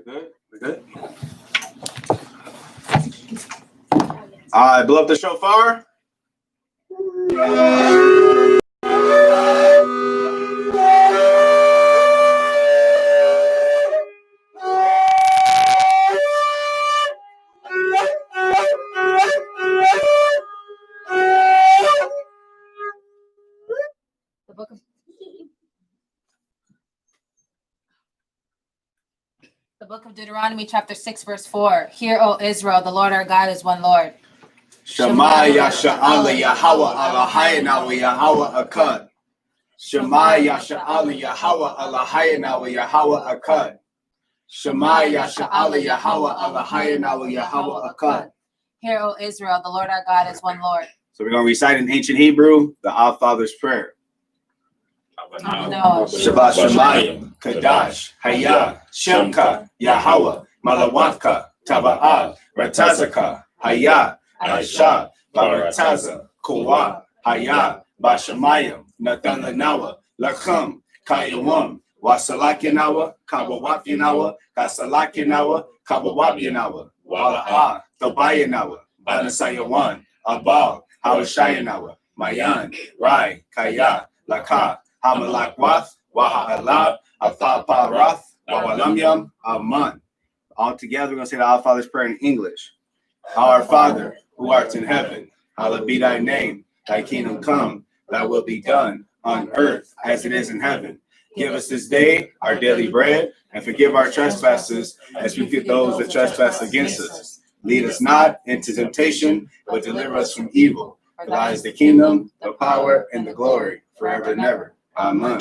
We're good? I blow up the shofar. The book of Deuteronomy, chapter 6, verse 4. Hear, O Israel, the Lord our God is one Lord. Shema Yasha'Allah Yahweh Elohayna wa Yahweh Akkad. Shema Yasha'Allah Yahweh Elohayna wa Yahweh Akkad. Shema Yasha'Allah Yahweh Elohayna wa Yahweh Akkad. Hear, O Israel, the Lord our God is one Lord. So we're going to recite in ancient Hebrew the Our Father's Prayer. Shabbat Shemayim, Kadash, Hayah, Shemka, Yahweh, Malawatka, Taba'ah, Ratazaka, Hayah, Aisha, Barataza, Kuwa, Hayah, Bashamayim, Nathananawa, Lacham, Kayawam, Wasalakinawa, Kabawapinawa, Kasalakinawa, Kabawapinawa, Wala'ah, Tobayanawa, Banasayawan, Abal, Hawashayanawa, Mayan, Rai, Kaya, Laka, Hamalakwath, Waha'alab, Athaparath, Wawalamyam, Aman. All together, we're going to say the Our Father's Prayer in English. Our Father, who art in heaven, hallowed be thy name. Thy kingdom come, thy will be done, on earth as it is in heaven. Give us this day our daily bread, and forgive our trespasses as we forgive those that trespass against us. Lead us not into temptation, but deliver us from evil. For thine is the kingdom, the power, and the glory, forever and ever. Amen.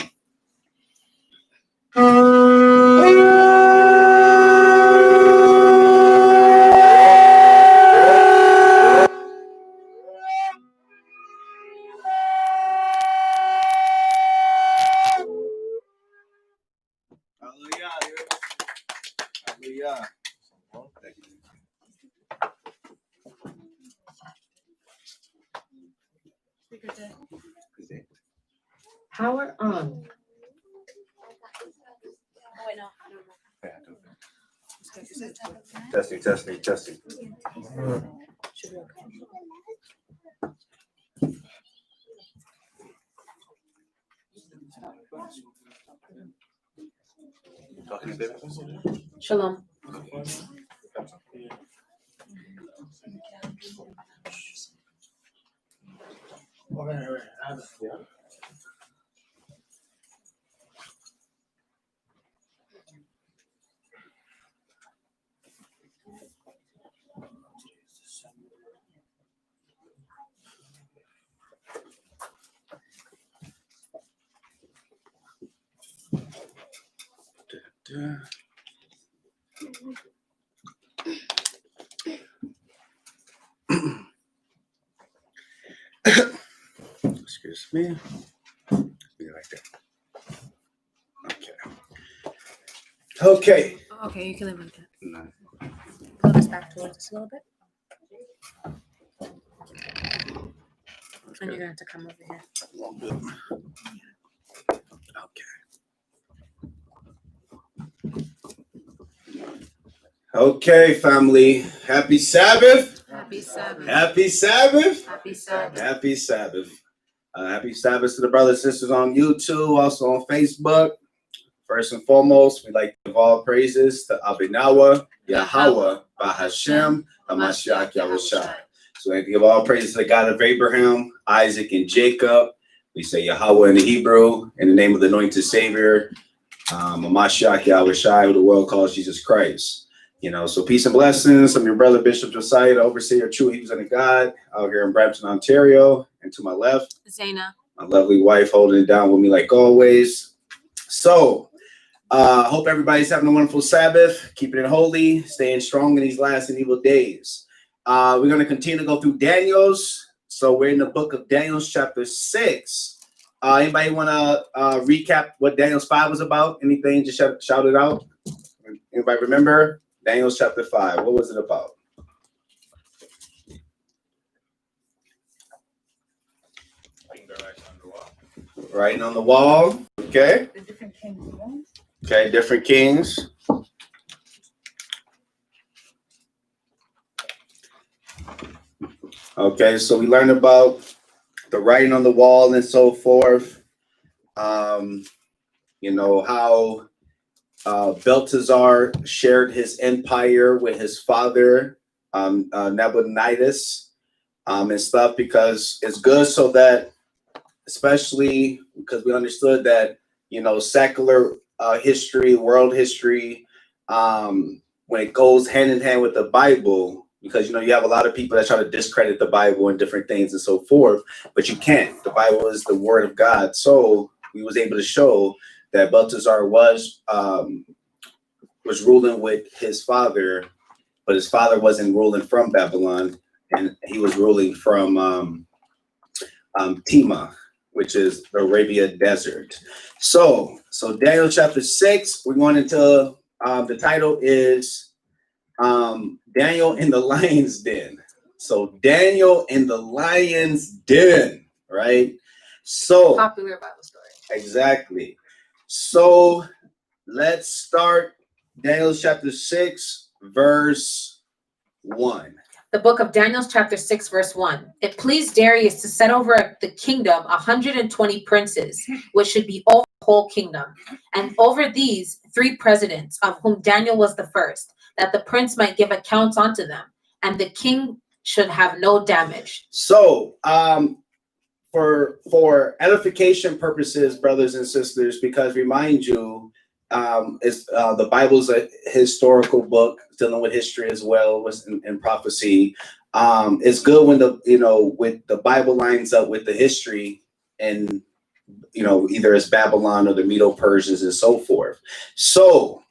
Hallelujah. Hallelujah. Thank you. Power on. Testing. Shalom. Excuse me. Be like that. Okay. Okay, you can leave it like that. No. Pull this back towards us a little bit. And you're going to have to come over here. Okay, family. Happy Sabbath. Happy Sabbath. Happy Sabbath. Happy Sabbath. Happy Sabbath. Happy Sabbath to the brothers and sisters on YouTube, also on Facebook. First and foremost, we'd like to give all praises to Abinawa, Yahweh, Bahashem, Hamashiach Yahushua. So we give all praises to the God of Abraham, Isaac, and Jacob. We say Yahweh in the Hebrew, in the name of the anointed Savior, Hamashiach Yahushua, who the world calls Jesus Christ. So peace and blessings. I'm your brother, Bishop Josiah, the overseer of True Hebrews and God, out here in Brampton, Ontario. And to my left, Zaina, my lovely wife, holding it down with me like always. So, hope everybody's having a wonderful Sabbath, keeping it holy, staying strong in these last and evil days. We're going to continue to go through Daniel's. So we're in the book of Daniel's chapter 6. Anybody want to recap what Daniel's 5 was about? Anything? Just shout it out. Anybody remember? Daniel's chapter 5. What was it about? Writing on the wall. Okay. The different kings. Okay, different kings. Okay, so we learned about the writing on the wall and so forth. How Belteshazzar shared his empire with his father, Nabonidus, and stuff, because it's good so that, especially because we understood that, secular history, world history, when it goes hand in hand with the Bible, because, you have a lot of people that try to discredit the Bible and different things and so forth, but you can't. The Bible is the word of God. So we was able to show that Belteshazzar was ruling with his father, but his father wasn't ruling from Babylon, and he was ruling from Tema, which is the Arabia Desert. So Daniel chapter 6, we're going into the title is Daniel in the Lion's Den. So Daniel in the Lion's Den, right? So Popular Bible story. Exactly. So let's start Daniel chapter 6, verse 1. The book of Daniel, chapter 6, verse 1. It pleased Darius to set over the kingdom 120 princes, which should be over the whole kingdom, and over these 3 presidents, of whom Daniel was the first, that the prince might give accounts unto them, and the king should have no damage. So, for edification purposes, brothers and sisters, because remind you, the Bible's a historical book dealing with history as well as in prophecy. It's good when with the Bible lines up with the history, and either it's Babylon or the Medo-Persians and so forth. So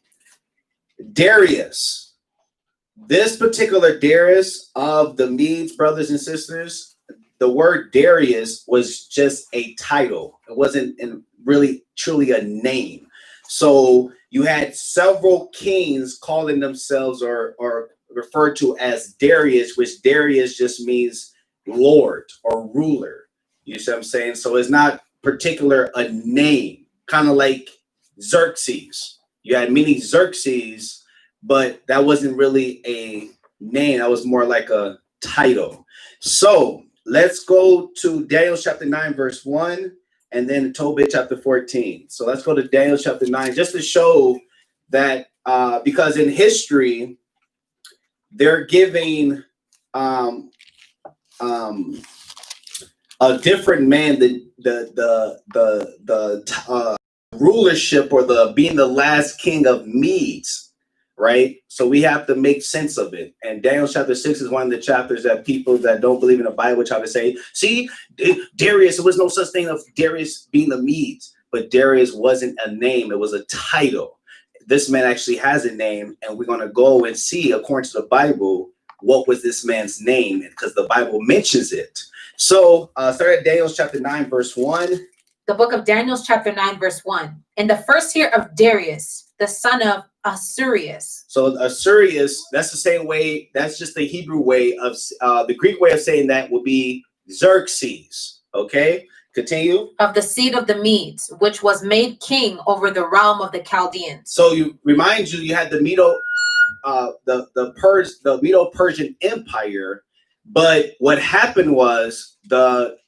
Darius, this particular Darius of the Medes, brothers and sisters, the word Darius was just a title. It wasn't really truly a name. So you had several kings calling themselves or referred to as Darius, which Darius just means Lord or ruler. You see what I'm saying? So it's not particular a name, kind of like Xerxes. You had many Xerxes, but that wasn't really a name. That was more like a title. So let's go to Daniel chapter 9, verse 1. And then Tobit chapter 14. So let's go to Daniel chapter 9, just to show that because in history, they're giving a different man the rulership, or the being the last king of Medes, right? So we have to make sense of it. And Daniel chapter 6 is one of the chapters that people that don't believe in the Bible try to say, see, Darius, there was no such thing of Darius being the Medes, but Darius wasn't a name, it was a title. This man actually has a name, and we're going to go and see, according to the Bible, what was this man's name, because the Bible mentions it. So start at Daniel chapter 9, verse 1. The book of Daniel, chapter 9, verse 1. In the first year of Darius, the son of Ahasuerus. So Ahasuerus, that's the same way. That's just the Hebrew way of the Greek way of saying that will be Xerxes. Okay, continue. Of the seed of the Medes, which was made king over the realm of the Chaldeans. So you had the Medo-Persian Empire, but what happened was the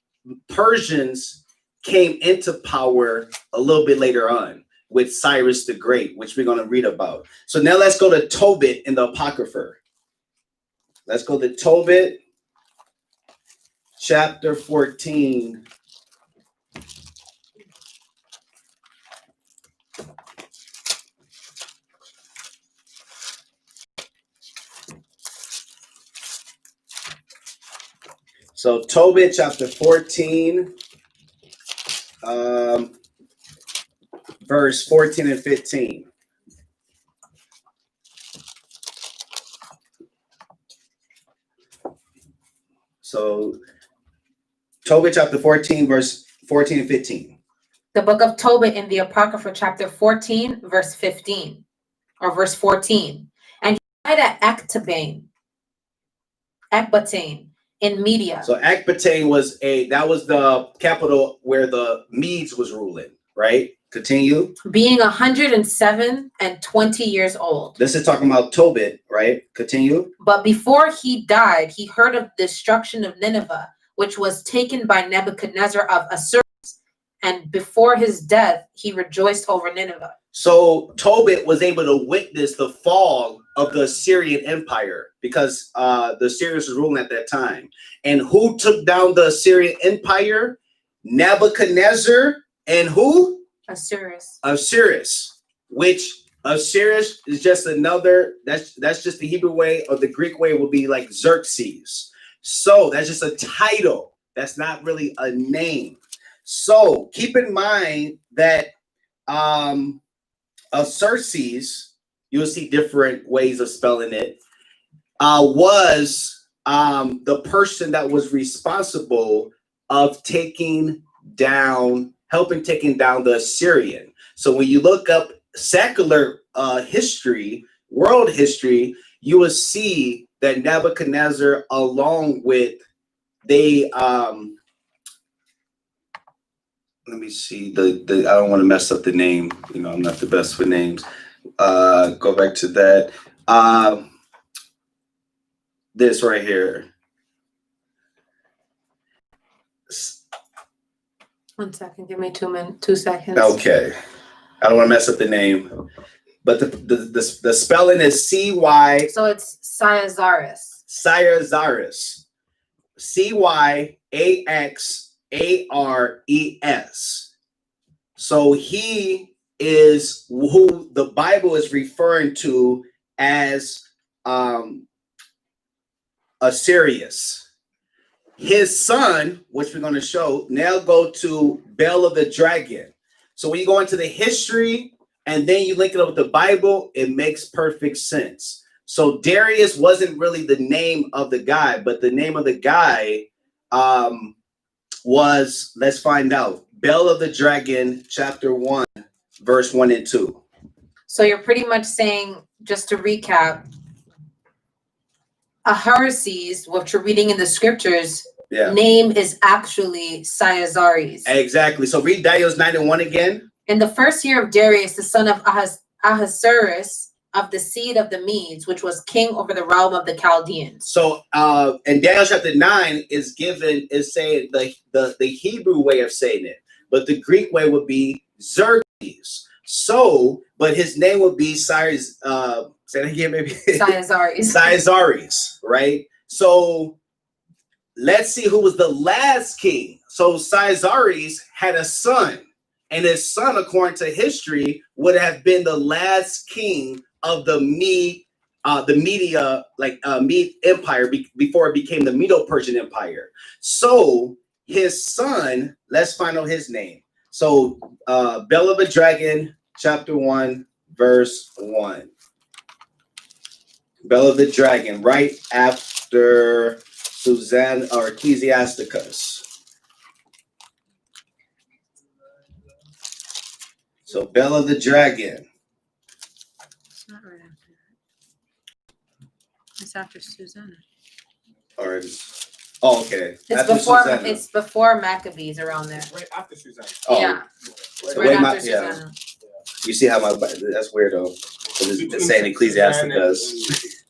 Persians came into power a little bit later on with Cyrus the Great, which we're going to read about. So now let's go to Tobit in the Apocrypha. Let's go to Tobit chapter 14. So Tobit chapter 14, verse 14 and 15. So Tobit chapter 14, verse 14 and 15. The book of Tobit in the Apocrypha, chapter 14, verse 15, or verse 14. And he died at Ecbatane in Media. So Ecbatane was the capital where the Medes was ruling, right? Continue. Being 107 and 20 years old. This is talking about Tobit, right? Continue. But before he died, he heard of the destruction of Nineveh, which was taken by Nebuchadnezzar of Assyria. And before his death, he rejoiced over Nineveh. So Tobit was able to witness the fall of the Assyrian Empire because the Assyrians was ruling at that time. And who took down the Assyrian Empire? Nebuchadnezzar and who? Osiris, which Osiris is just another, that's just the Hebrew way, or the Greek way will be like Xerxes. So that's just a title. That's not really a name. So keep in mind that Xerxes, you'll see different ways of spelling it, was the person that was responsible of taking down the Assyrian. So when you look up secular history, world history, you will see that Nebuchadnezzar, along with let me see, the I don't want to mess up the name. You know, I'm not the best with names. Go back to that. This right here. 1 second. Give me 2 seconds. Okay. I don't want to mess up the name, but the spelling is C-Y. So it's Cyaxares. Cyaxares. C-Y-A-X-A-R-E-S. So he is who the Bible is referring to as Assyrius. His son, which we're going to show, now go to Bel of the Dragon. So when you go into the history and then you link it up with the Bible, it makes perfect sense. So Darius wasn't really the name of the guy, but the name of the guy was, let's find out, Bel of the Dragon, chapter 1, verse 1 and 2. So you're pretty much saying, just to recap, Ahasuerus, what you're reading in the scriptures, name is actually Cyaxares. Exactly. So read Daniel 9:1 again. In the first year of Darius, the son of Ahasuerus, of the seed of the Medes, which was king over the realm of the Chaldeans. So and Daniel chapter 9 is saying the Hebrew way of saying it, but the Greek way would be Xerxes. So, but his name would be Cyrus. Say that again, maybe. Cyaxares, right? So let's see who was the last king. So Cyaxares had a son, and his son, according to history, would have been the last king of the Mede Empire before it became the Medo-Persian Empire. So his son, let's find out his name. So Bel of a Dragon, chapter 1, verse 1. Bel of the Dragon, right after Susanna or Ecclesiasticus. So Bel of the Dragon. It's not right after that. It's after Susanna. Or okay. It's before Maccabees, around there. Right after Susanna. Oh. Yeah. It's right after Susanna. Yeah. You see how that's weird though. It's saying Ecclesiasticus.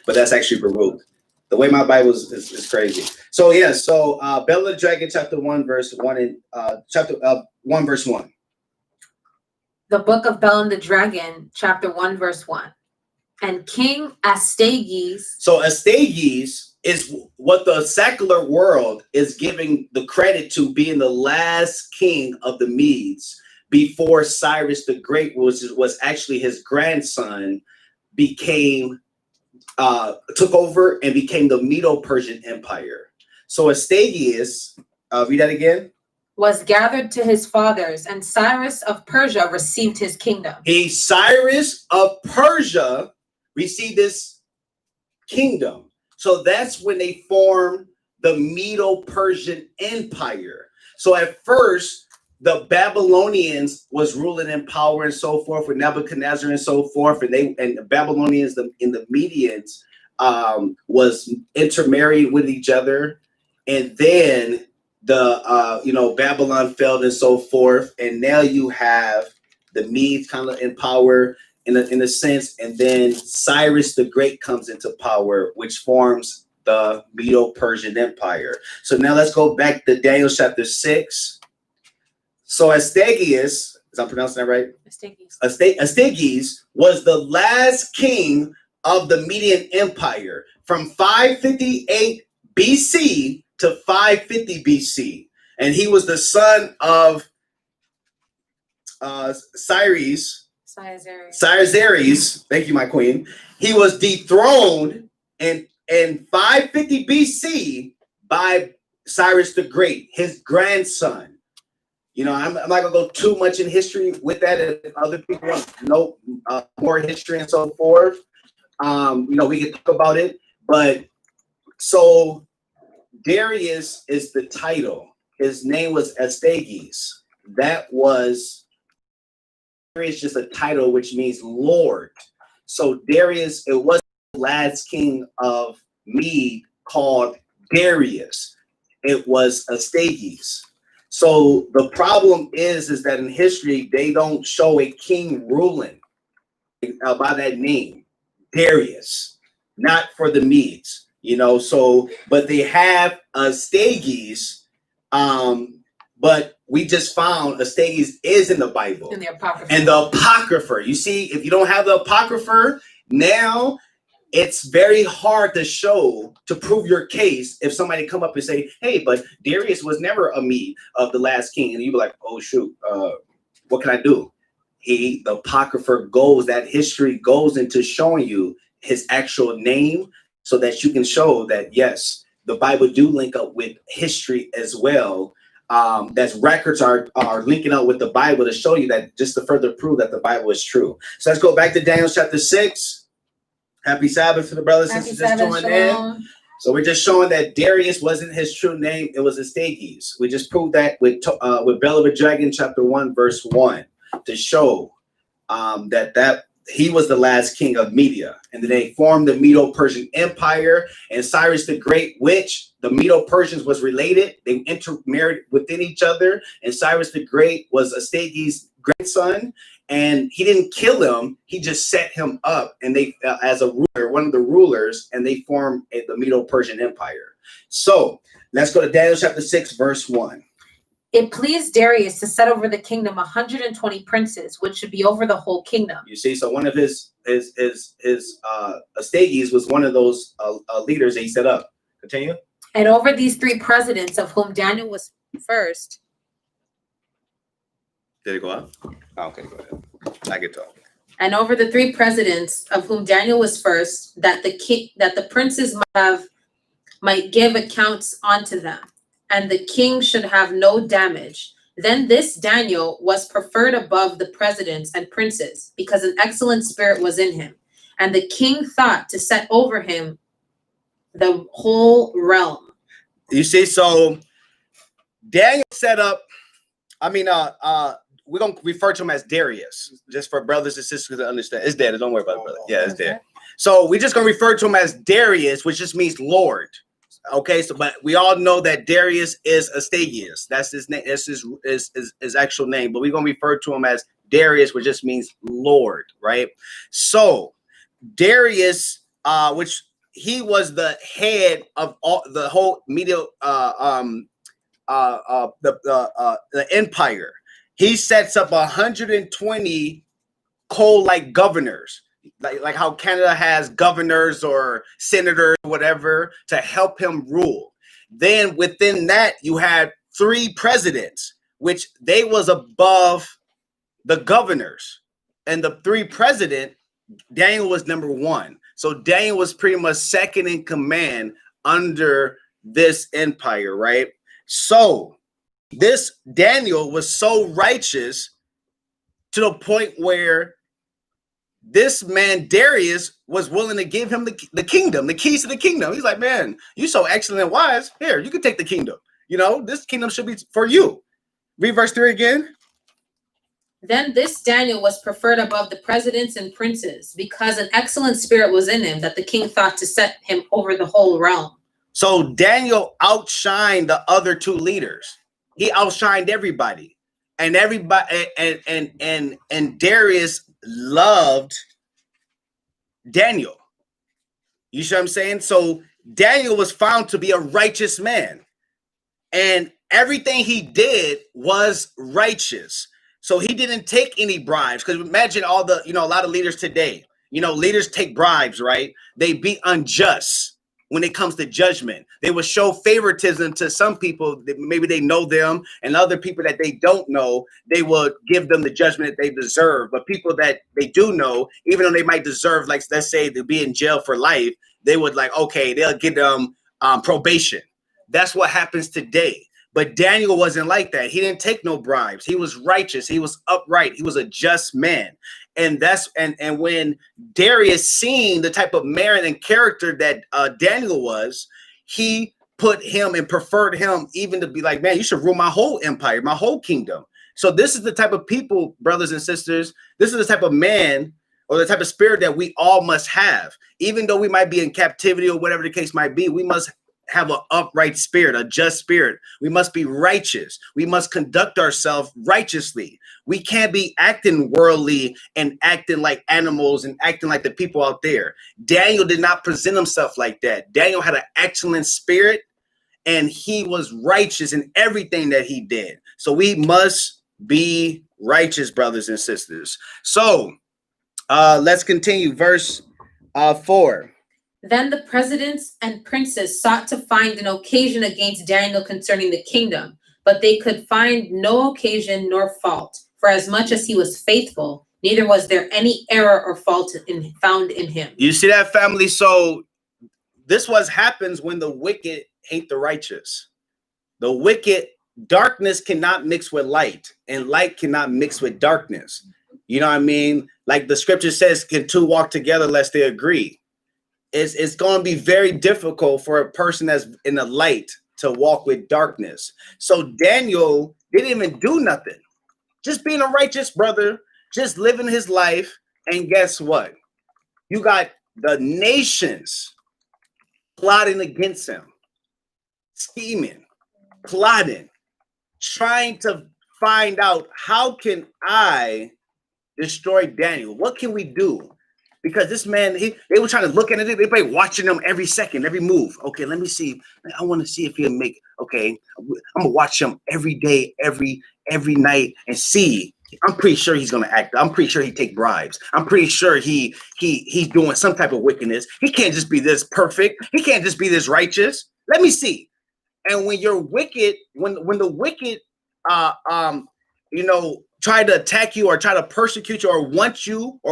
But that's actually Baruch. The way my Bible is crazy. So yeah, Bel of the Dragon, chapter 1, verse 1 and chapter 1, verse 1. The book of Bel and the Dragon, chapter 1, verse 1. And King Astyages. So Astyages is what the secular world is giving the credit to being the last king of the Medes before Cyrus the Great, was actually his grandson, took over and became the Medo-Persian Empire. So Astyages, read that again. Was gathered to his fathers, and Cyrus of Persia received his kingdom. Cyrus of Persia received this kingdom. So that's when they formed the Medo-Persian Empire. So at first, the Babylonians was ruling in power and so forth with Nebuchadnezzar and so forth, and the Babylonians and the Medians was intermarried with each other, and then Babylon fell and so forth, and now you have the Medes kind of in power in a sense, and then Cyrus the Great comes into power, which forms the Medo-Persian Empire. So now let's go back to Daniel chapter 6. So Astyages, is I'm pronouncing that right? Astyages was the last king of the Median Empire from 558 BC to 550 BC. And he was the son of Cyrus. Thank you, my queen. He was dethroned in 550 BC by Cyrus the Great, his grandson. I'm not gonna go too much in history with that. If other people want to know more history and so forth, we can talk about it. But so Darius is the title. His name was Astyages. That was Darius, just a title which means Lord. So Darius, it was the last king of Mede called Darius. It was Astyages. So the problem is that in history they don't show a king ruling by that name, Darius, not for the Medes, So, but they have Astyages, but we just found Astyages is in the Bible. In the Apocrypha. And the Apocrypha. You see, if you don't have the Apocrypha, now it's very hard to prove your case if somebody come up and say, hey, but Darius was never a Mede of the last king. And you be like, oh, shoot, what can I do? The Apocrypha that history goes into showing you his actual name so that you can show that, yes, the Bible do link up with history as well. That records are linking up with the Bible to show you that, just to further prove that the Bible is true. So let's go back to Daniel chapter 6. Happy Sabbath to the brothers and sisters just joined in. So we're just showing that Darius wasn't his true name; it was Astyages. We just proved that with Bell of a Dragon, chapter 1, verse 1, to show that he was the last king of Media, and then they formed the Medo-Persian Empire. And Cyrus the Great, which the Medo-Persians was related, they intermarried within each other. And Cyrus the Great was Astyages' grandson. And he didn't kill him; he just set him up, and they, as a ruler, one of the rulers, and they formed the Medo-Persian Empire. So let's go to Daniel chapter 6, verse 1. It pleased Darius to set over the kingdom 120 princes, which should be over the whole kingdom. You see, so one of his Astyages was one of those leaders that he set up. Continue. And over these 3 presidents, of whom Daniel was first. Did it go up? Oh, okay, go ahead. I can talk. And over the 3 presidents, of whom Daniel was first, that the princes might give accounts unto them, and the king should have no damage. Then this Daniel was preferred above the presidents and princes, because an excellent spirit was in him. And the king thought to set over him the whole realm. You see, so Daniel set up, we're going to refer to him as Darius, just for brothers and sisters to understand. It's dead. Don't worry about it, brother. Yeah, it's dead. So we're just going to refer to him as Darius, which just means Lord. Okay, so but we all know that Darius is Astyages. That's his name. That's his actual name. But we're going to refer to him as Darius, which just means Lord, right? So Darius, which he was the head of the whole Media, the empire. He sets up 120 co-like governors, like how Canada has governors or senators, or whatever, to help him rule. Then within that, you had 3 presidents, which they was above the governors. And the 3 president, Daniel was number 1. So Daniel was pretty much second in command under this empire, right? So this Daniel was so righteous to the point where this man Darius was willing to give him the kingdom, the keys to the kingdom. He's like, man, you so excellent and wise. Here, you can take the kingdom. This kingdom should be for you. Read verse 3 again. Then this Daniel was preferred above the presidents and princes, because an excellent spirit was in him, that the king thought to set him over the whole realm. So Daniel outshined the other two leaders. He outshined everybody. And everybody and Darius loved Daniel. You see what I'm saying? So Daniel was found to be a righteous man. And everything he did was righteous. So he didn't take any bribes. Because imagine all the, a lot of leaders today, leaders take bribes, right? They be unjust when it comes to judgment. They will show favoritism to some people that maybe they know them, and other people that they don't know, they will give them the judgment that they deserve. But people that they do know, even though they might deserve, like, let's say, to be in jail for life, they would they'll give them probation. That's what happens today. But Daniel wasn't like that. He didn't take no bribes. He was righteous. He was upright. He was a just man. And and when Darius seen the type of man and character that Daniel was, he put him and preferred him even to be like, man, you should rule my whole empire, my whole kingdom. So this is the type of people, brothers and sisters, this is the type of man or the type of spirit that we all must have. Even though we might be in captivity or whatever the case might be, we must have an upright spirit, a just spirit. We must be righteous. We must conduct ourselves righteously. We can't be acting worldly and acting like animals and acting like the people out there. Daniel did not present himself like that. Daniel had an excellent spirit, and he was righteous in everything that he did. So we must be righteous, brothers and sisters. So let's continue. Verse 4. Then the presidents and princes sought to find an occasion against Daniel concerning the kingdom, but they could find no occasion nor fault, for as much as he was faithful, neither was there any error or fault found in him. You see that, family? So this what happens when the wicked hate the righteous. The wicked, darkness cannot mix with light, and light cannot mix with darkness. You know what I mean? Like the scripture says, can two walk together lest they agree? It's going to be very difficult for a person that's in the light to walk with darkness. So Daniel didn't even do nothing. Just being a righteous brother, just living his life. And guess what? You got the nations plotting against him, scheming, plotting, trying to find out, how can I destroy Daniel? What can we do? Because this man, they were trying to look at it. They were watching him every second, every move. Okay, let me see. I want to see if he'll make. Okay, I'm gonna watch him every day, every night, and see. I'm pretty sure he's gonna act. I'm pretty sure he take bribes. I'm pretty sure he's doing some type of wickedness. He can't just be this perfect. He can't just be this righteous. Let me see. And when you're wicked, when the wicked, try to attack you or try to persecute you or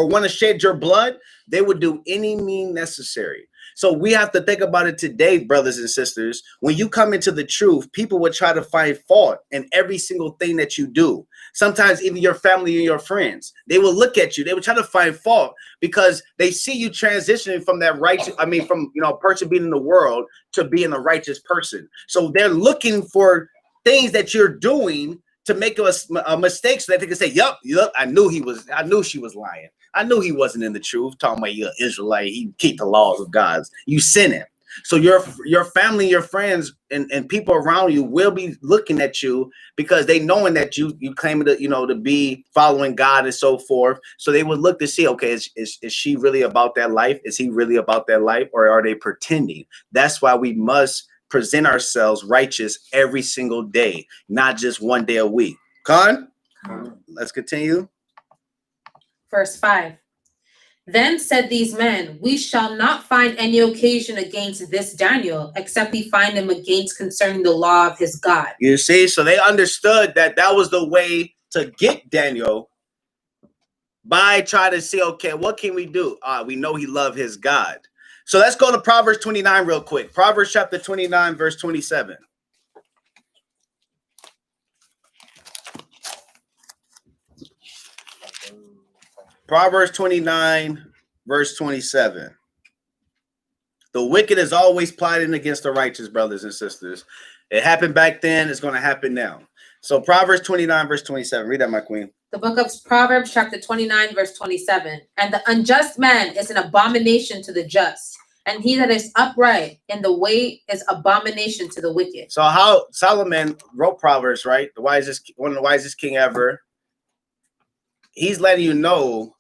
want to shed your blood, they would do any means necessary. So we have to think about it today, brothers and sisters. When you come into the truth, people would try to find fault in every single thing that you do. Sometimes even your family and your friends, they will look at you. They will try to find fault because they see you transitioning from that righteous, from a person being in the world to being a righteous person. So they're looking for things that you're doing to make a mistake so that they can say, yup, I knew she was lying. I knew he wasn't in the truth. Talking about you're Israelite, he keep the laws of God. You sinning. So your family, your friends, and people around you will be looking at you because they knowing that you claim to be following God and so forth. So they would look to see, okay, is she really about that life? Is he really about that life? Or are they pretending? That's why we must present ourselves righteous every single day, not just one day a week. Let's continue. Verse 5. Then said these men, we shall not find any occasion against this Daniel, except we find him against concerning the law of his God. You see, so they understood that was the way to get Daniel, by trying to see, okay, what can we do? We know he loved his God. So let's go to Proverbs 29 real quick. Proverbs chapter 29, verse 27. Proverbs 29, verse 27. The wicked is always plotting against the righteous, brothers and sisters. It happened back then. It's going to happen now. So Proverbs 29, verse 27. Read that, my queen. The book of Proverbs, chapter 29, verse 27. And the unjust man is an abomination to the just, And he that is upright in the way is abomination to the wicked. So how Solomon wrote Proverbs, right? One of the wisest king ever. He's letting you know,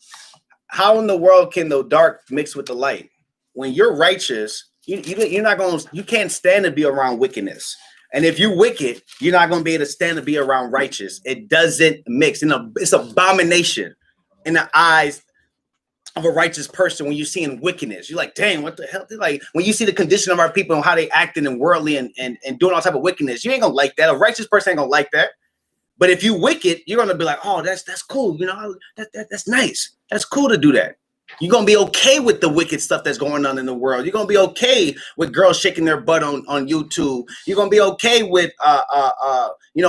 how in the world can the dark mix with the light? When you're righteous, you're not going. You can't stand to be around wickedness. And if you're wicked, you're not going to be able to stand to be around righteous. It doesn't mix. It's abomination in the eyes of a righteous person when you're seeing wickedness. You're like, dang, what the hell? Like, when you see the condition of our people and how they acting and worldly and doing all type of wickedness, you ain't gonna like that. A righteous person ain't gonna like that. But if you wicked, you're gonna be like, oh, that's cool. You know, that's nice. That's cool to do that. You're gonna be okay with the wicked stuff that's going on in the world. You're gonna be okay with girls shaking their butt on YouTube. You're gonna be okay with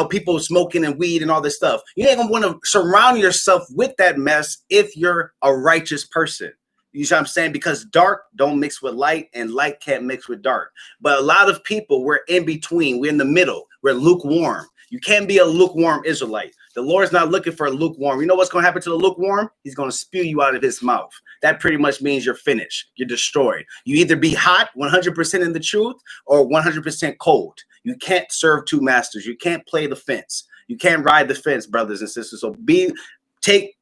people smoking and weed and all this stuff. You ain't gonna want to surround yourself with that mess if you're a righteous person. You see what I'm saying? Because dark don't mix with light, and light can't mix with dark. But a lot of people, we're in between. We're in the middle. We're lukewarm. You can't be a lukewarm Israelite. The Lord's not looking for a lukewarm. You know what's going to happen to the lukewarm? He's going to spew you out of his mouth. That pretty much means you're finished. You're destroyed. You either be hot, 100% in the truth, or 100% cold. You can't serve two masters. You can't play the fence. You can't ride the fence, brothers and sisters. So see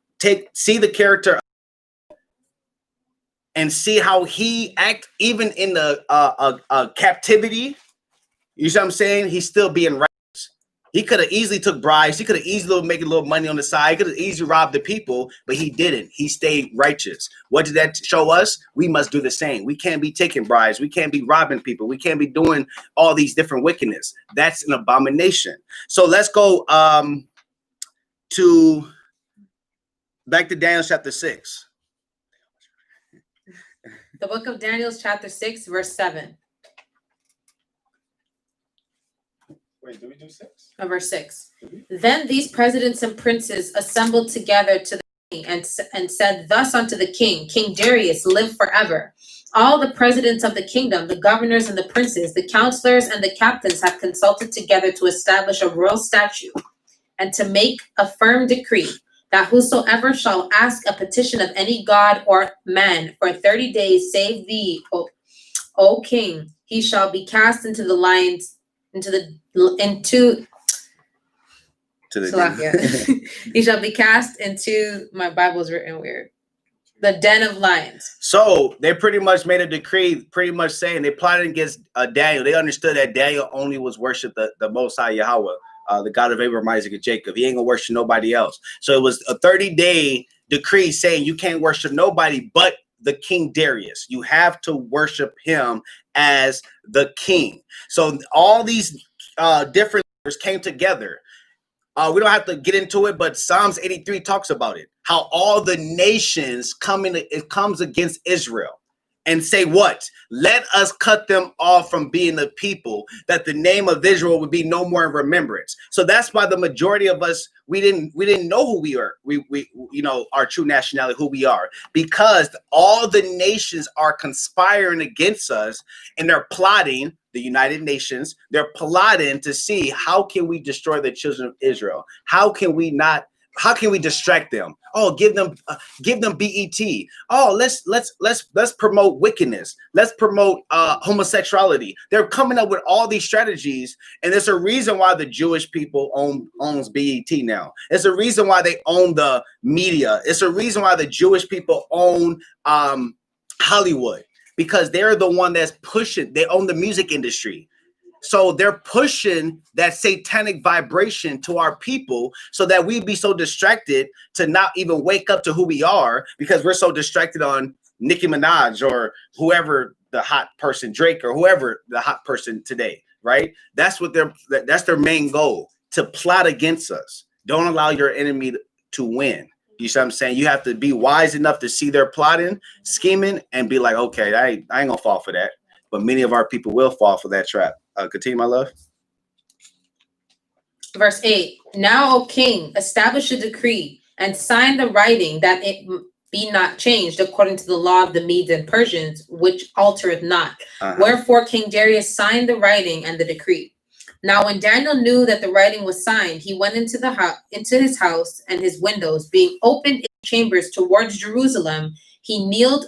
the character and see how he act even in the captivity. You see what I'm saying? He's still being righteous. He could have easily took bribes. He could have easily made a little money on the side. He could have easily robbed the people, but he didn't. He stayed righteous. What did that show us? We must do the same. We can't be taking bribes. We can't be robbing people. We can't be doing all these different wickedness. That's an abomination. So let's go back to Daniel chapter 6. The book of Daniel, chapter 6, verse 7. Wait, do we do 6? Verse 6. Then these presidents and princes assembled together to the king and said thus unto the king, King Darius, live forever. All the presidents of the kingdom, the governors and the princes, the counselors and the captains have consulted together to establish a royal statute and to make a firm decree that whosoever shall ask a petition of any god or man for 30 days, save thee, O king, he shall be cast into the lions, he shall be cast into, my Bible's written weird, the den of lions. So they pretty much made a decree, pretty much saying they plotted against Daniel. They understood that Daniel only was worship the Most High Yahweh, the God of Abraham, Isaac, and Jacob. He ain't gonna worship nobody else. So it was a 30-day decree saying you can't worship nobody but the King Darius. You have to worship him as the king. So all these different came together. We don't have to get into it, but Psalms 83 talks about it. How all the nations it comes against Israel and say what? Let us cut them off from being the people, that the name of Israel would be no more in remembrance. So that's why the majority of us, we didn't know who we are. We our true nationality, who we are, because all the nations are conspiring against us, and they're plotting. The United Nations, they're plotting to see how can we destroy the children of Israel? How can we distract them? Oh, give them BET. Oh, let's promote wickedness. Let's promote homosexuality. They're coming up with all these strategies, and there's a reason why the Jewish people owns BET now. It's a reason why they own the media. It's a reason why the Jewish people own Hollywood. Because they're the one that's pushing, they own the music industry. So they're pushing that satanic vibration to our people so that we be so distracted to not even wake up to who we are, because we're so distracted on Nicki Minaj or whoever the hot person, Drake, or whoever the hot person today, right? That's their main goal, to plot against us. Don't allow your enemy to win. You see what I'm saying? You have to be wise enough to see their plotting, scheming, and be like, okay, I ain't gonna fall for that. But many of our people will fall for that trap. Continue, my love. Verse 8. Now, O king, establish a decree and sign the writing, that it be not changed according to the law of the Medes and Persians, which altereth not. Wherefore King Darius signed the writing and the decree. Now, when Daniel knew that the writing was signed, he went into his house, and his windows being opened in chambers towards Jerusalem, he kneeled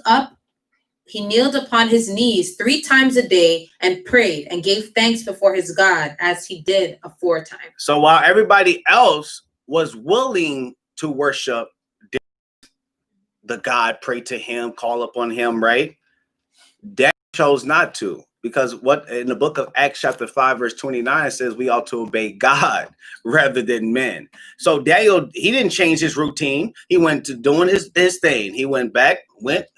he kneeled upon his knees 3 times a day and prayed and gave thanks before his God as he did aforetime. So while everybody else was willing to worship the God, pray to him, call upon him, right? Daniel chose not to, because what in the book of Acts chapter 5 verse 29 says we ought to obey God rather than men. So Daniel, he didn't change his routine. He went to doing his thing. He went back,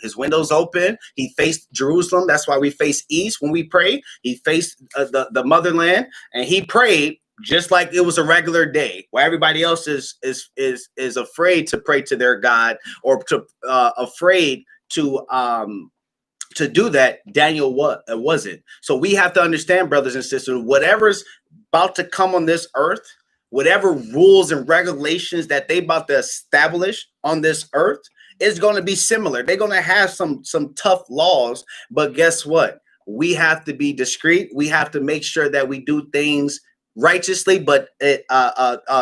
his windows open. He faced Jerusalem. That's why we face east when we pray. He faced the motherland, and he prayed just like it was a regular day, where everybody else is afraid to pray to their God, or to afraid to do that. Daniel wasn't. So we have to understand, brothers and sisters, whatever's about to come on this earth, whatever rules and regulations that they about to establish on this earth is going to be similar. They're going to have some tough laws, but guess what? We have to be discreet. We have to make sure that we do things righteously, but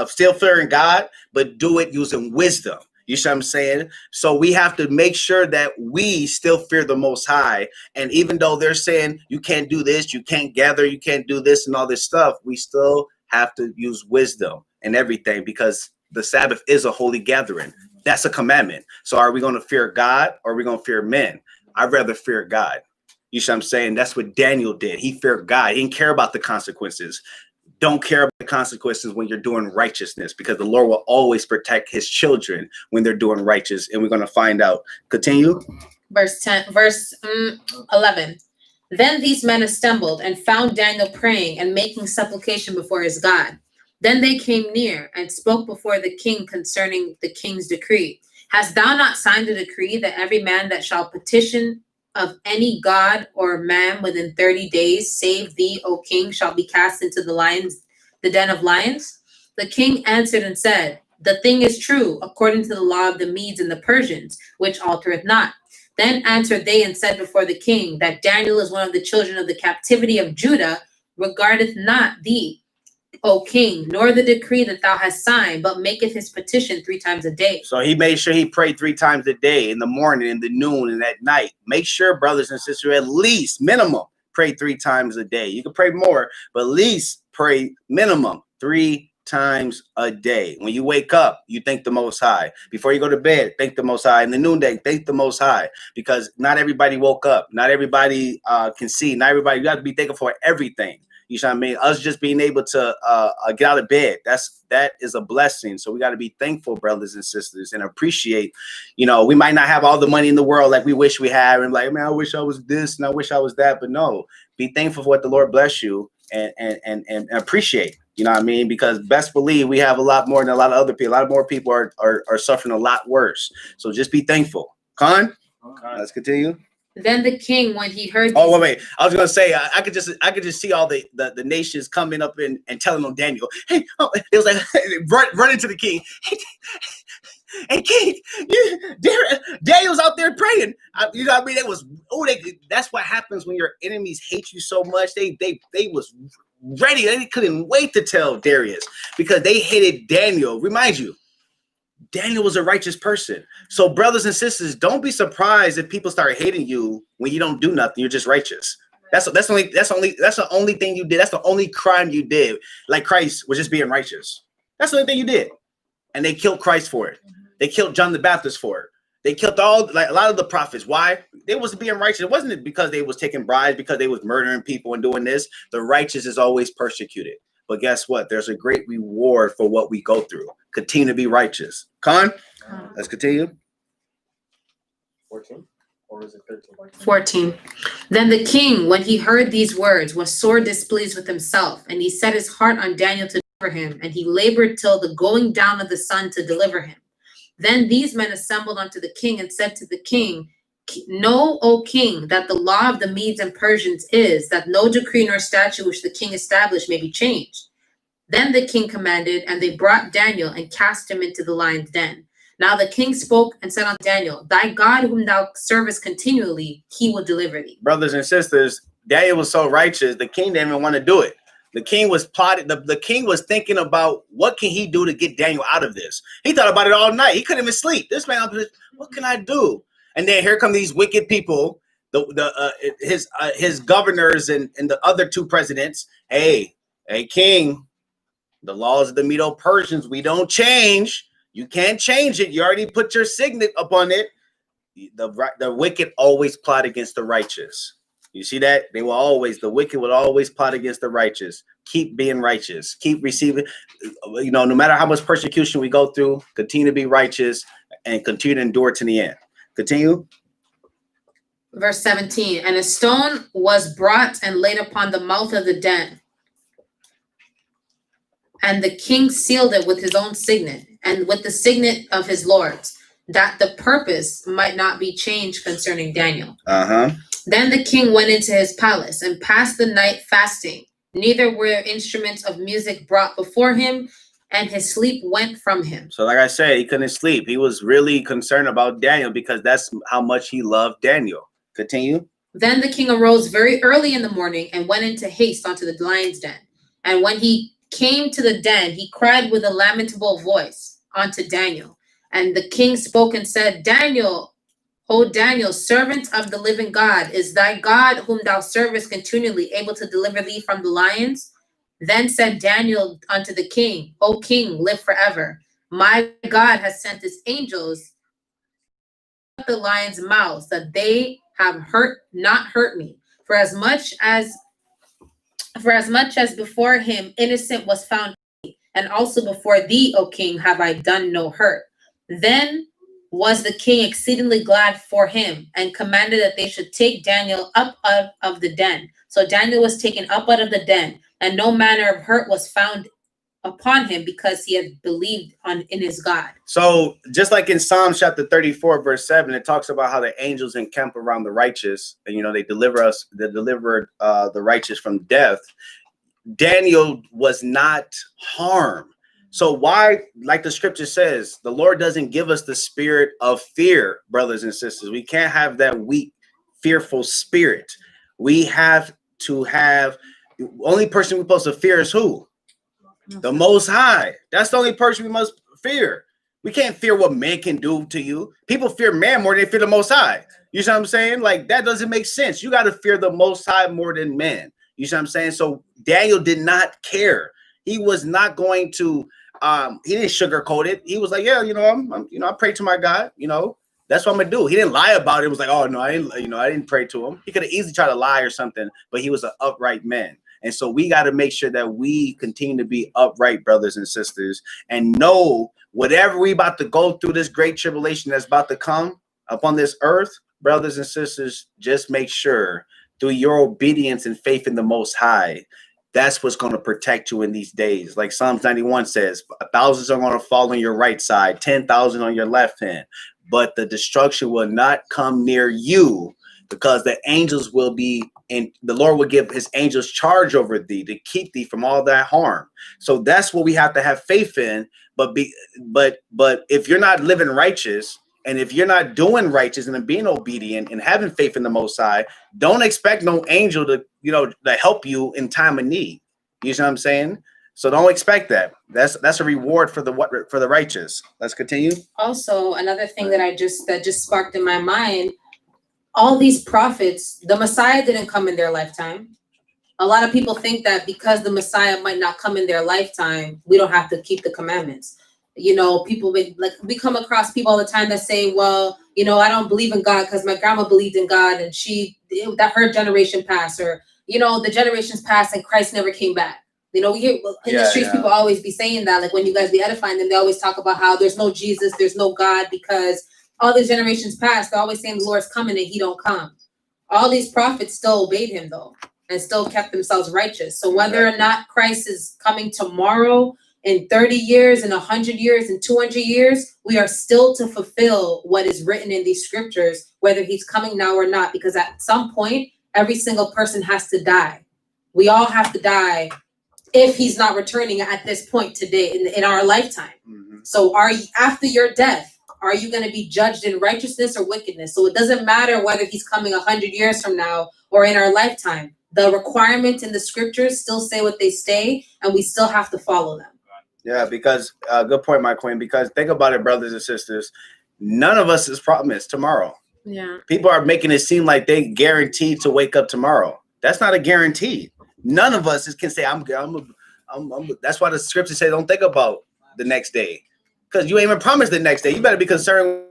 still fearing God, but do it using wisdom. You see what I'm saying? So we have to make sure that we still fear the Most High. And even though they're saying you can't do this, you can't gather, you can't do this and all this stuff, we still have to use wisdom and everything, because the Sabbath is a holy gathering. That's a commandment. So are we going to fear God, or are we going to fear men? I'd rather fear God. You see what I'm saying? That's what Daniel did. He feared God. He didn't care about the consequences. Don't care about the consequences when you're doing righteousness, because the Lord will always protect his children when they're doing righteous. And we're going to find out. Continue. Verse 11. Then these men assembled and found Daniel praying and making supplication before his God. Then they came near and spoke before the king concerning the king's decree. Hast thou not signed a decree that every man that shall petition of any god or man within 30 days, save thee, O king, shall be cast into the den of lions? The king answered and said, the thing is true, according to the law of the Medes and the Persians, which altereth not. Then answered they and said before the king, that Daniel is one of the children of the captivity of Judah, regardeth not thee, O king, nor the decree that thou hast signed, but maketh his petition 3 times a day. So he made sure he prayed 3 times a day, in the morning, in the noon, and at night. Make sure, brothers and sisters, at least minimum pray 3 times a day. You can pray more, but at least pray minimum 3 times a day. When you wake up, you thank the Most High. Before you go to bed, thank the Most High. In the noonday, thank the Most High, because not everybody woke up. Not everybody can see. Not everybody, you have to be thankful for everything. You know what I mean? Us just being able to get out of bed, that is a blessing. So we got to be thankful, brothers and sisters, and appreciate. You know, we might not have all the money in the world like we wish we had, and like, man, I wish I was this and I wish I was that. But no, be thankful for what the Lord bless you, and appreciate. You know what I mean? Because best believe we have a lot more than a lot of other people. A lot more people are suffering a lot worse. So just be thankful. Con, let's continue. Then the king, when he heard Oh, wait. I was gonna say I could just see all the nations coming up and telling on Daniel. Hey, it was like running to the king. Hey, king, Daniel's out there praying. You know what I mean? It was that's what happens when your enemies hate you so much. They was ready. They couldn't wait to tell Darius, because they hated Daniel. Remind you, Daniel was a righteous person. So brothers and sisters, don't be surprised if people start hating you when you don't do nothing. You're just righteous. That's the only thing you did. That's the only crime you did. Like Christ was just being righteous. That's the only thing you did. And they killed Christ for it. They killed John the Baptist for it. They killed a lot of the prophets. Why? They was being righteous. It wasn't because they was taking bribes, because they was murdering people and doing this. The righteous is always persecuted. But guess what? There's a great reward for what we go through. Continue to be righteous. Con, let's continue. 14, or is it 13? 14. Then the king, when he heard these words, was sore displeased with himself, and he set his heart on Daniel to deliver him, and he labored till the going down of the sun to deliver him. Then these men assembled unto the king and said to the king, know, O king, that the law of the Medes and Persians is that no decree nor statute which the king established may be changed. Then the king commanded, and they brought Daniel and cast him into the lion's den. Now the king spoke and said unto Daniel, thy God whom thou servest continually, he will deliver thee. Brothers and sisters, Daniel was so righteous, the king didn't even want to do it. The king was plotting. The king was thinking about what can he do to get Daniel out of this. He thought about it all night. He couldn't even sleep. This man, what can I do? And then here come these wicked people his governors and the other two presidents. Hey, king, the laws of the Medo-Persians, we don't change. You can't change it. You already put your signet upon it. The wicked always plot against the righteous. You see that? The wicked will always plot against the righteous. Keep being righteous. Keep receiving, no matter how much persecution we go through, continue to be righteous and continue to endure to the end. Continue. Verse 17, and a stone was brought and laid upon the mouth of the den. And the king sealed it with his own signet and with the signet of his lords, that the purpose might not be changed concerning Daniel. Then the king went into his palace and passed the night fasting. Neither were instruments of music brought before him, and his sleep went from him. So like I said, he couldn't sleep. He was really concerned about Daniel because that's how much he loved Daniel. Continue. Then the king arose very early in the morning and went into haste unto the lion's den. And when he came to the den, he cried with a lamentable voice unto Daniel. And the king spoke and said, Daniel, O Daniel, servant of the living God, is thy God whom thou servest continually able to deliver thee from the lions? Then said Daniel unto the king, O king, live forever. My God has sent his angels the lions' mouths, that they have not hurt me. For as much as before him innocent was found, and also before thee, O king, have I done no hurt. Then was the king exceedingly glad for him, and commanded that they should take Daniel up out of the den. So Daniel was taken up out of the den, and no manner of hurt was found upon him, because he had believed in his God. So just like in Psalms chapter 34, verse 7, it talks about how the angels encamp around the righteous, and they delivered the righteous from death. Daniel was not harmed. So why, like the scripture says, the Lord doesn't give us the spirit of fear, brothers and sisters. We can't have that weak, fearful spirit. We have to have, the only person we're supposed to fear is who? The Most High. That's the only person we must fear. We can't fear what man can do to you. People fear man more than they fear the Most High. You see what I'm saying? Like, that doesn't make sense. You got to fear the Most High more than men. You see what I'm saying? So Daniel did not care. He was not going to, he didn't sugarcoat it. He was like, yeah, I pray to my God, that's what I'm gonna do. He didn't lie about it. It was like, oh no, I didn't pray to him. He could have easily tried to lie or something, but he was an upright man. And so we got to make sure that we continue to be upright, brothers and sisters, and know whatever we about to go through, this great tribulation that's about to come upon this earth, brothers and sisters, just make sure through your obedience and faith in the Most High, that's what's going to protect you in these days. Like Psalms 91 says, 1,000 are going to fall on your right side, 10,000 on your left hand, but the destruction will not come near you, because the angels will be, and the Lord will give his angels charge over thee to keep thee from all that harm. So that's what we have to have faith in. But if you're not living righteous, and if you're not doing righteous and being obedient and having faith in the Most High, don't expect no angel to help you in time of need. You see what I'm saying? So don't expect that. That's a reward for the righteous. Let's continue. Also, another thing that just sparked in my mind, all these prophets, the Messiah didn't come in their lifetime. A lot of people think that because the Messiah might not come in their lifetime, we don't have to keep the commandments. People we come across people all the time that say, well, I don't believe in God because my grandma believed in God and that her generation passed, or, the generations passed and Christ never came back. We hear in the streets, people always be saying that, like when you guys be edifying them, they always talk about how there's no Jesus, there's no God, because all these generations past, they're always saying the Lord's coming and he don't come. All these prophets still obeyed him though, and still kept themselves righteous. So whether or not Christ is coming tomorrow, in 30 years, in 100 years, in 200 years, we are still to fulfill what is written in these scriptures, whether he's coming now or not, because at some point, every single person has to die. We all have to die if he's not returning at this point today in our lifetime. Mm-hmm. So after your death, are you going to be judged in righteousness or wickedness? So it doesn't matter whether he's coming 100 years from now or in our lifetime. The requirements in the scriptures still say what they say, and we still have to follow them. Yeah, because good point, my queen. Because think about it, brothers and sisters. None of us is promised tomorrow. Yeah. People are making it seem like they guaranteed to wake up tomorrow. That's not a guarantee. None of us can say I'm that's why the scripture says don't think about the next day, because you ain't even promised the next day. You better be concerned.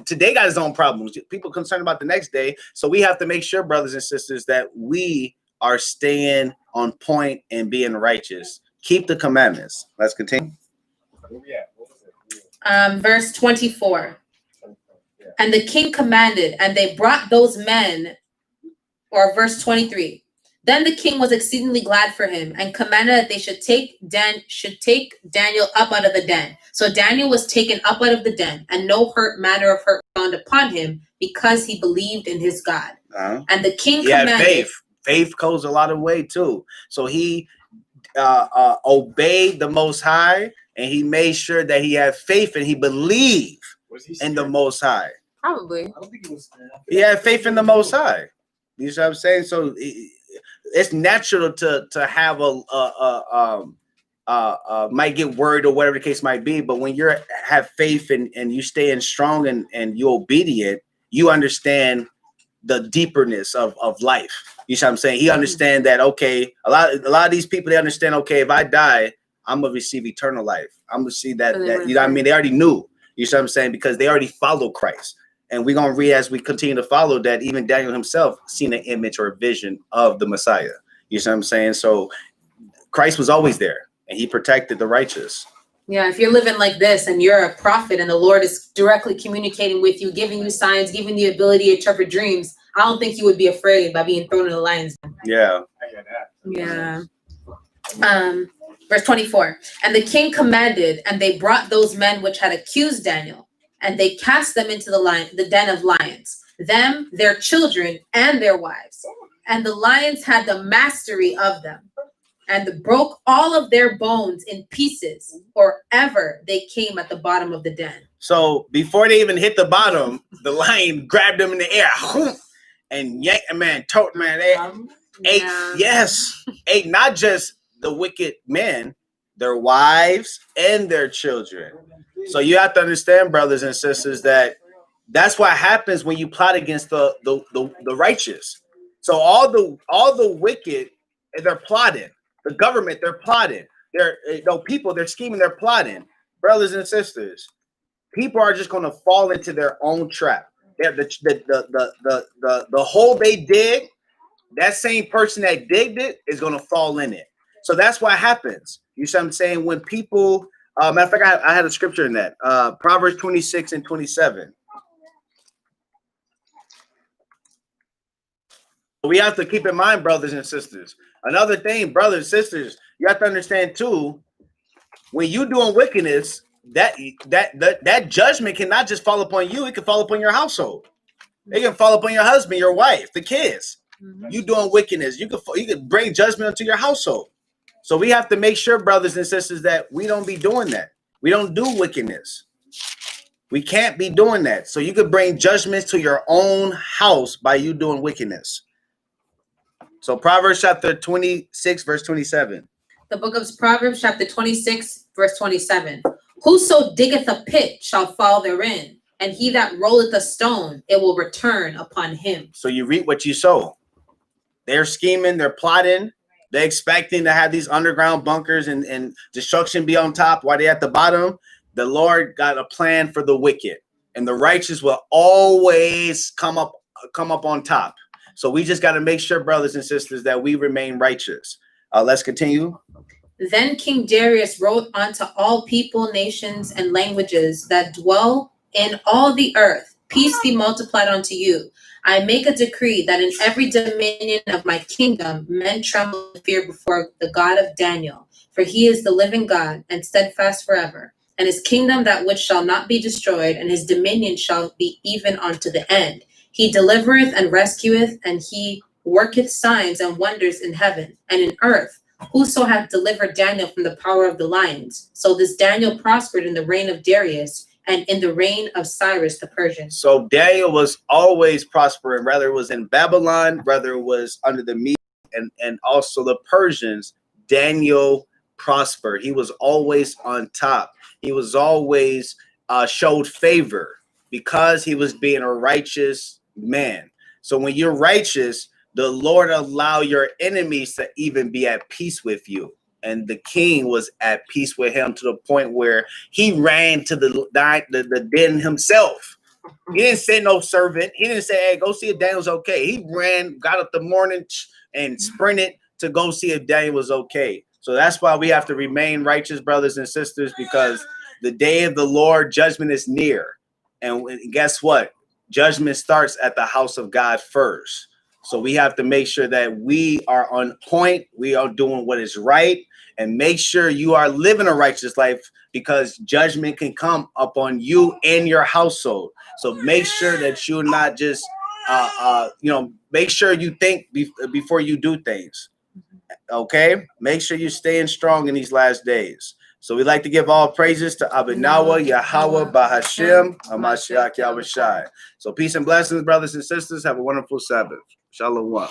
Today got his own problems. People concerned about the next day. So we have to make sure, brothers and sisters, that we are staying on point and being righteous. Keep the commandments. Let's continue. Verse 24. And the king commanded, and they brought those men, or verse 23. Then the king was exceedingly glad for him, and commanded that they should take Daniel up out of the den. So Daniel was taken up out of the den, and no manner of hurt found upon him, because he believed in his God. And the king commanded. Faith. Faith goes a lot of way too. So he obeyed the Most High, and he made sure that he had faith and he believed in the Most High. Probably. I don't think he was. He had faith in the Most High. You see what I'm saying? So it's natural to have might get worried or whatever the case might be, but when you have faith and you staying strong and you're obedient, you understand the deeperness of life. You see what I'm saying? He understand that, okay, a lot of these people, they understand, okay, if I die, I'm gonna receive eternal life. I'm gonna see that you know what I mean? They already knew. You see what I'm saying? Because they already follow Christ. And we're going to read as we continue to follow that even Daniel himself seen an image or a vision of the Messiah. You see what I'm saying? So Christ was always there and he protected the righteous. Yeah, if you're living like this and you're a prophet and the Lord is directly communicating with you, giving you signs, giving you the ability to interpret dreams, I don't think you would be afraid by being thrown in the lion's den. Yeah. Yeah. Verse 24. And the king commanded, and they brought those men which had accused Daniel, and they cast them into the den of lions, them, their children, and their wives. And the lions had the mastery of them, and broke all of their bones in pieces, or ever they came at the bottom of the den. So before they even hit the bottom, the lion grabbed them in the air and yanked them, they ate not just the wicked men, their wives and their children. So you have to understand, brothers and sisters, that's what happens when you plot against the righteous. So all the wicked, they're plotting. The government, they're plotting. They're people, they're scheming, they're plotting. Brothers and sisters, people are just going to fall into their own trap. They're the hole they dig, that same person that digged it is going to fall in it. So that's what happens. You see what I'm saying? When people, matter of fact, I had a scripture in that. Proverbs 26 and 27. We have to keep in mind, brothers and sisters. Another thing, brothers and sisters, you have to understand too, when you doing wickedness, that judgment cannot just fall upon you, it can fall upon your household. It can fall upon your husband, your wife, the kids. Mm-hmm. You doing wickedness, you could bring judgment onto your household. So we have to make sure, brothers and sisters, that we don't be doing that. We don't do wickedness. We can't be doing that. So you could bring judgments to your own house by you doing wickedness. So Proverbs chapter 26, verse 27. The book of Proverbs chapter 26, verse 27. Whoso diggeth a pit shall fall therein, and he that rolleth a stone, it will return upon him. So you reap what you sow. They're scheming, they're plotting, they're expecting to have these underground bunkers and destruction be on top while they're at the bottom. The Lord got a plan for the wicked, and the righteous will always come up on top. So we just got to make sure, brothers and sisters, that we remain righteous. Let's continue. Then King Darius wrote unto all people, nations, and languages that dwell in all the earth, peace be multiplied unto you. I make a decree that in every dominion of my kingdom, men tremble and fear before the God of Daniel, for he is the living God and steadfast forever. And his kingdom that which shall not be destroyed, and his dominion shall be even unto the end. He delivereth and rescueth, and he worketh signs and wonders in heaven and in earth. Whoso hath delivered Daniel from the power of the lions. So this Daniel prospered in the reign of Darius and in the reign of Cyrus the Persian. So Daniel was always prospering, whether it was in Babylon, whether it was under the Medes and also the Persians. Daniel prospered. He was always on top. He was always showed favor because he was being a righteous man. So when you're righteous, the Lord allow your enemies to even be at peace with you. And the king was at peace with him to the point where he ran to the den himself. He didn't send no servant. He didn't say, hey, go see if Daniel's okay. He ran, got up the morning and sprinted to go see if Daniel was okay. So that's why we have to remain righteous, brothers and sisters, because the day of the Lord, judgment is near. And guess what? Judgment starts at the house of God first. So we have to make sure that we are on point. We are doing what is right, and make sure you are living a righteous life, because judgment can come upon you and your household. So make sure that you're not just, make sure you think before you do things. Okay, make sure you're staying strong in these last days. So we'd like to give all praises to Abinawa, Yahweh, Bahashem, Hamashiach, Yahushai. So peace and blessings, brothers and sisters. Have a wonderful Sabbath. Shalom.